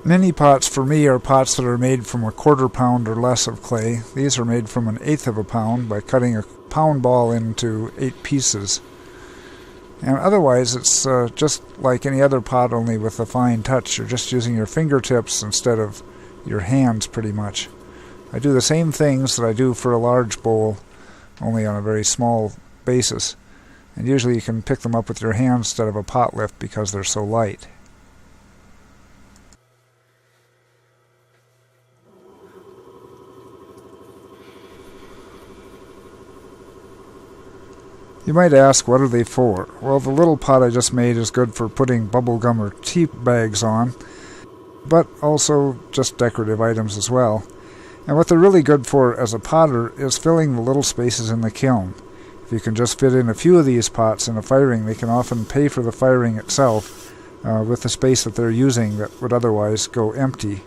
Mini pots for me are pots that are made from a quarter pound or less of clay. These are made from an eighth of a pound by cutting a pound ball into 8 pieces. And otherwise it's just like any other pot, only with a fine touch. You're just using your fingertips instead of your hands pretty much. I do the same things that I do for a large bowl, only on a very small basis. And usually you can pick them up with your hands instead of a pot lift because they're so light. You might ask, what are they for? Well, the little pot I just made is good for putting bubble gum or tea bags on, but also just decorative items as well. And what they're really good for as a potter is filling the little spaces in the kiln. If you can just fit in a few of these pots in a firing, they can often pay for the firing itself with the space that they're using that would otherwise go empty.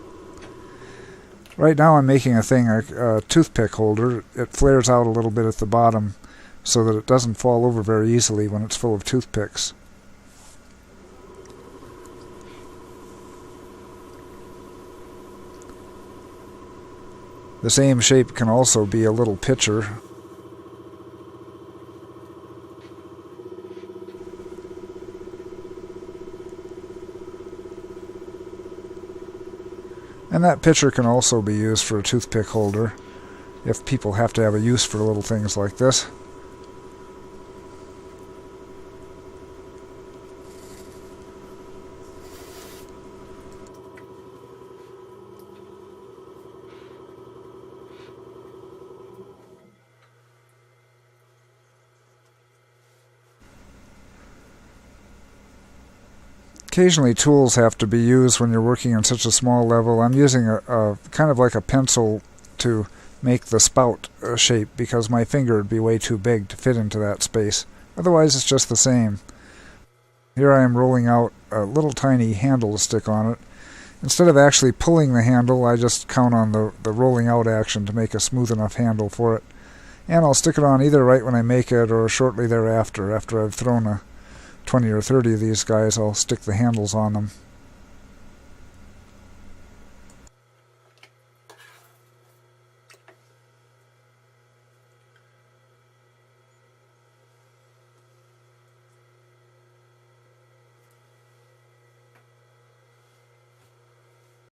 Right now I'm making a toothpick holder. It flares out a little bit at the bottom so that it doesn't fall over very easily when it's full of toothpicks. The same shape can also be a little pitcher. And that pitcher can also be used for a toothpick holder if people have to have a use for little things like this. Occasionally tools have to be used when you're working on such a small level. I'm using a kind of like a pencil to make the spout shape because my finger would be way too big to fit into that space. Otherwise it's just the same. Here I am rolling out a little tiny handle to stick on it. Instead of actually pulling the handle, I just count on the rolling out action to make a smooth enough handle for it. And I'll stick it on either right when I make it or shortly thereafter. After I've thrown a 20 or 30 of these guys, I'll stick the handles on them.